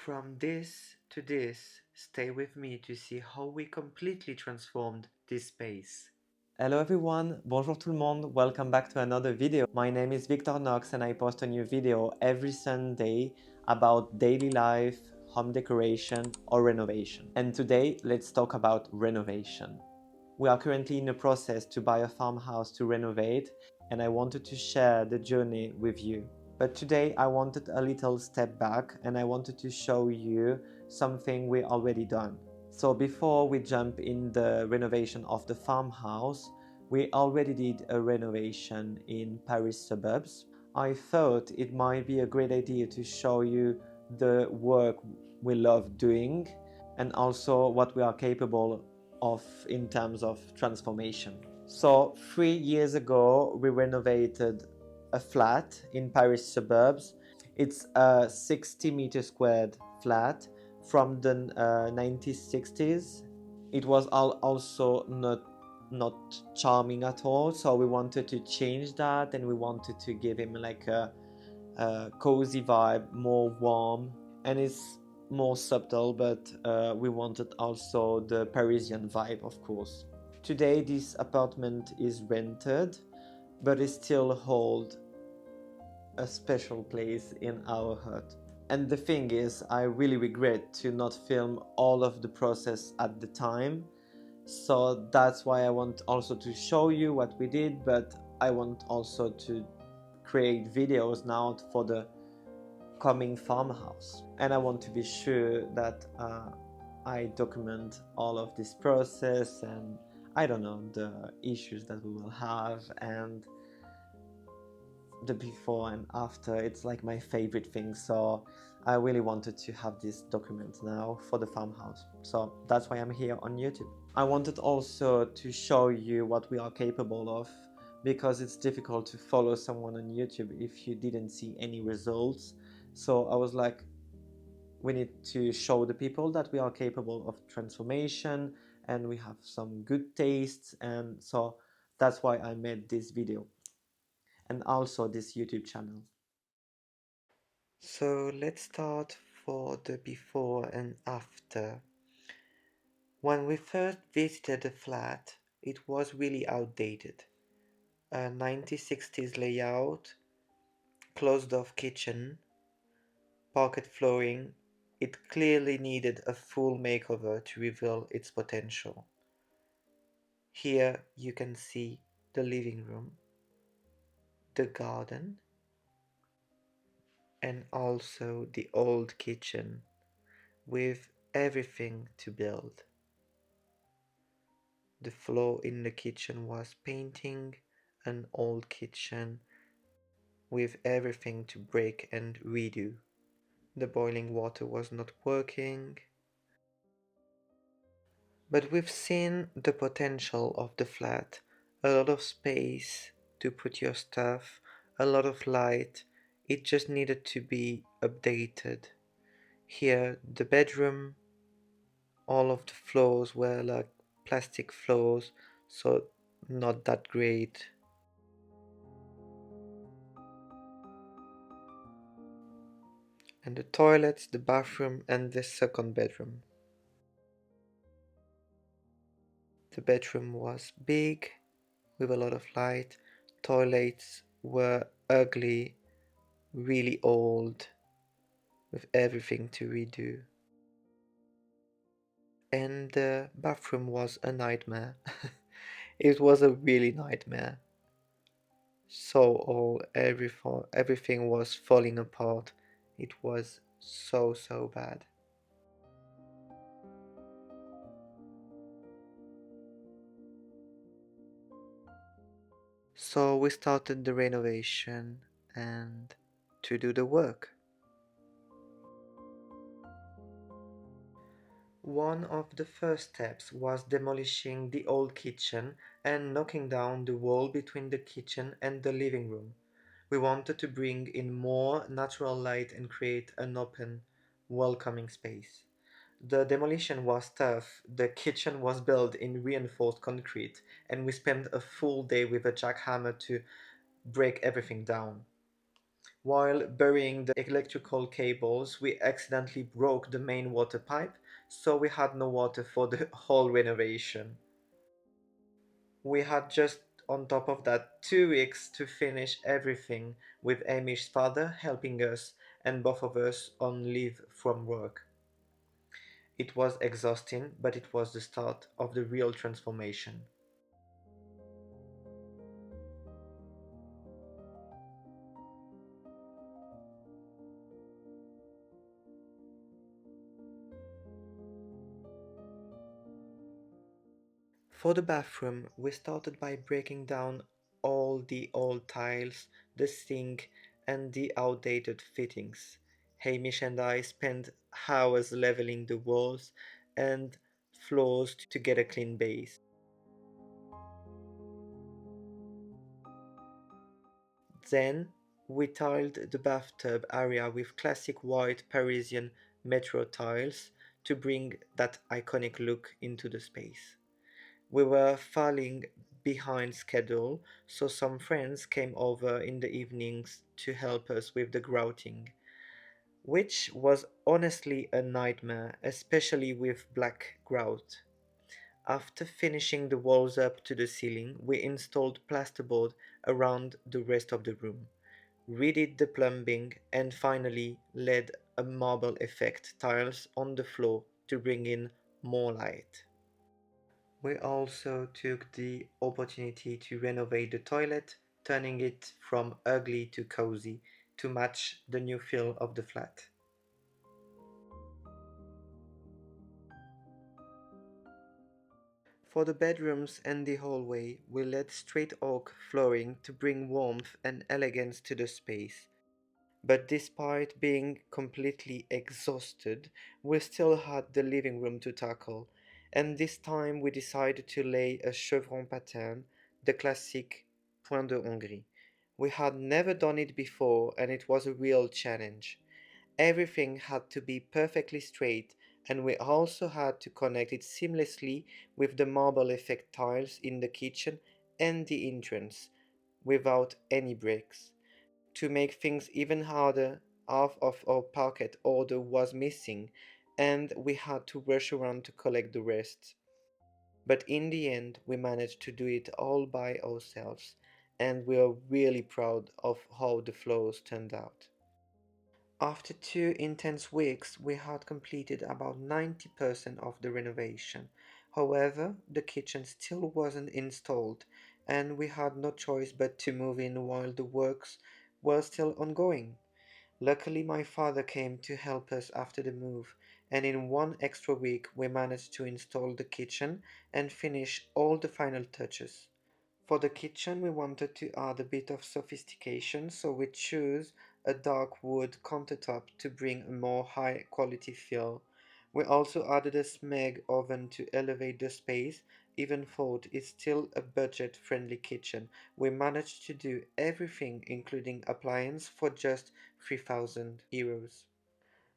From this to this, stay with me to see how we completely transformed this space. Hello everyone, bonjour tout le monde, welcome back to another video. My name is Victor Knox and I post a new video every Sunday about daily life, home decoration or renovation. And today let's talk about renovation. We are currently in a process to buy a farmhouse to renovate and I wanted to share the journey with you. But today I wanted a little step back and I wanted to show you something we already done. So before we jump in the renovation of the farmhouse, we already did a renovation in Paris suburbs. I thought it might be a great idea to show you the work we love doing and also what we are capable of in terms of transformation. So 3 years ago, we renovated a flat in Paris suburbs. It's a 60 meter squared flat from the 1960s. It was also not charming at all, so we wanted to change that and we wanted to give him like a cozy vibe, more warm, and it's more subtle, but we wanted also the Parisian vibe, of course. Today this apartment is rented, but it still holds a special place in our heart. And the thing is, I really regret to not film all of the process at the time. So that's why I want also to show you what we did, but I want also to create videos now for the coming farmhouse. And I want to be sure that I document all of this process and I don't know, the issues that we will have and the before and after. It's like my favorite thing, so I really wanted to have this document now for the farmhouse, so that's why I'm here on YouTube. I wanted also to show you what we are capable of, because it's difficult to follow someone on YouTube if you didn't see any results. So I was like, we need to show the people that we are capable of transformation and we have some good tastes, and so that's why I made this video and also this YouTube channel. So let's start for the before and after. When we first visited the flat, it was really outdated. A 1960s layout, closed off kitchen, parquet flooring. It clearly needed a full makeover to reveal its potential. Here you can see the living room, the garden, and also the old kitchen with everything to build. The floor in the kitchen was painting, an old kitchen with everything to break and redo. The boiling water was not working. But we've seen the potential of the flat, a lot of space to put your stuff, a lot of light. It just needed to be updated. Here, the bedroom, all of the floors were like plastic floors, so not that great. And the toilets, the bathroom, and the second bedroom. The bedroom was big, with a lot of light. Toilets were ugly, really old, with everything to redo. And the bathroom was a nightmare. It was a really nightmare. So old, everything was falling apart. It was so bad. So we started the renovation and to do the work. One of the first steps was demolishing the old kitchen and knocking down the wall between the kitchen and the living room. We wanted to bring in more natural light and create an open, welcoming space. The demolition was tough. The kitchen was built in reinforced concrete, and we spent a full day with a jackhammer to break everything down. While burying the electrical cables, we accidentally broke the main water pipe, so we had no water for the whole renovation. We had just on top of that 2 weeks to finish everything, with Amy's father helping us and both of us on leave from work. It was exhausting, but it was the start of the real transformation. For the bathroom, we started by breaking down all the old tiles, the sink, and the outdated fittings. Hamish and I spent hours leveling the walls and floors to get a clean base. Then we tiled the bathtub area with classic white Parisian metro tiles to bring that iconic look into the space. We were falling behind schedule, so some friends came over in the evenings to help us with the grouting, which was honestly a nightmare, especially with black grout. After finishing the walls up to the ceiling, we installed plasterboard around the rest of the room, redid the plumbing, and finally laid a marble effect tiles on the floor to bring in more light. We also took the opportunity to renovate the toilet, turning it from ugly to cozy to match the new feel of the flat. For the bedrooms and the hallway, we laid straight oak flooring to bring warmth and elegance to the space. But despite being completely exhausted, we still had the living room to tackle, and this time we decided to lay a chevron pattern, the classic point de Hongrie. We had never done it before, and it was a real challenge. Everything had to be perfectly straight, and we also had to connect it seamlessly with the marble effect tiles in the kitchen and the entrance without any breaks. To make things even harder, half of our parquet order was missing, and we had to rush around to collect the rest. But in the end, we managed to do it all by ourselves, and we are really proud of how the floors turned out. After 2 intense weeks, we had completed about 90% of the renovation. However, the kitchen still wasn't installed, and we had no choice but to move in while the works were still ongoing. Luckily, my father came to help us after the move, and in 1 extra week, we managed to install the kitchen and finish all the final touches. For the kitchen, we wanted to add a bit of sophistication, so we chose a dark wood countertop to bring a more high quality feel. We also added a smeg oven to elevate the space, even though it's still a budget friendly kitchen. We managed to do everything, including appliance, for just €3,000.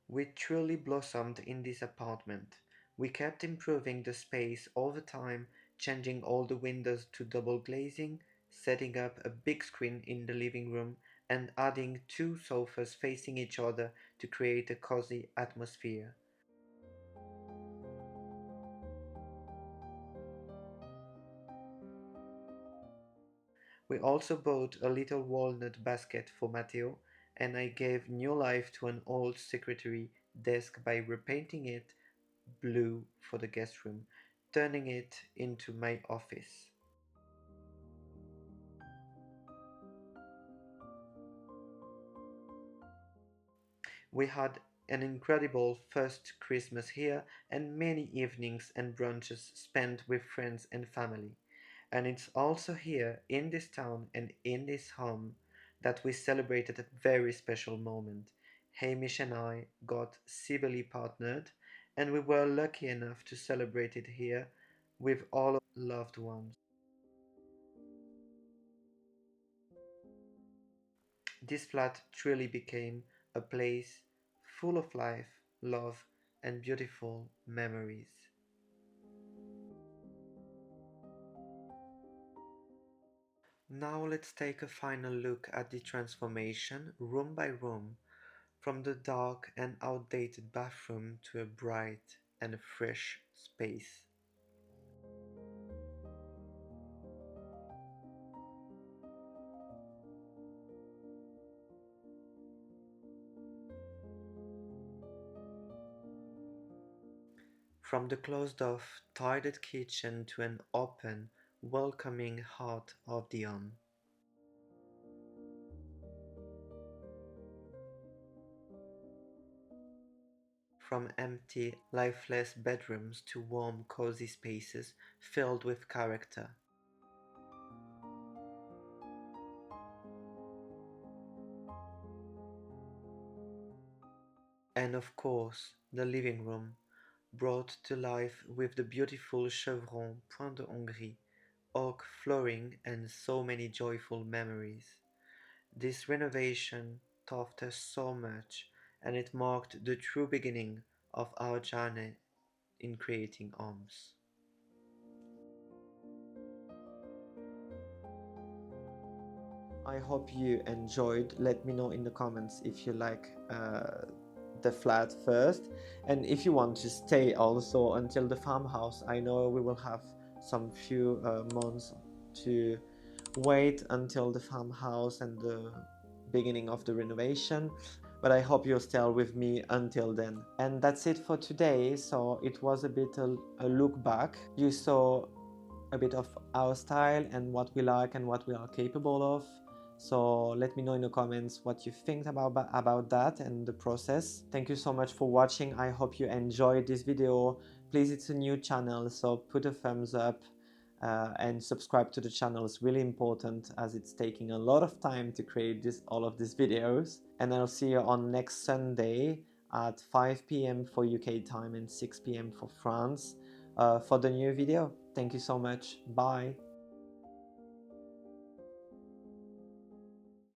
We truly blossomed in this apartment. We kept improving the space all the time, changing all the windows to double glazing, setting up a big screen in the living room, and adding two sofas facing each other to create a cozy atmosphere. We also bought a little walnut basket for Matteo, and I gave new life to an old secretary desk by repainting it blue for the guest room, turning it into my office. We had an incredible first Christmas here and many evenings and brunches spent with friends and family. And it's also here, in this town and in this home, that we celebrated a very special moment. Hamish and I got civilly partnered, and we were lucky enough to celebrate it here with all our loved ones. This flat truly became a place full of life, love, and beautiful memories. Now let's take a final look at the transformation, room by room, from the dark and outdated bathroom to a bright and fresh space. From the closed-off, tidied kitchen to an open, welcoming heart of the home. From empty, lifeless bedrooms to warm, cozy spaces filled with character. And of course, the living room, brought to life with the beautiful chevron point de Hongrie, oak flooring, and so many joyful memories. This renovation taught us so much, and it marked the true beginning of our journey in creating homes. I hope you enjoyed. Let me know in the comments if you like the flat first, and if you want to stay also until the farmhouse. I know we will have some few months to wait until the farmhouse and the beginning of the renovation, but I hope you're still with me until then. And that's it for today. So it was a bit a look back. You saw a bit of our style and what we like and what we are capable of. So let me know in the comments what you think about that and the process. Thank you so much for watching. I hope you enjoyed this video. Please, it's a new channel, so put a thumbs up and subscribe to the channel. Is really important as it's taking a lot of time to create all of these videos. And I'll see you on next Sunday at 5 p.m. for UK time and 6 p.m. for France for the new video. Thank you so much. Bye.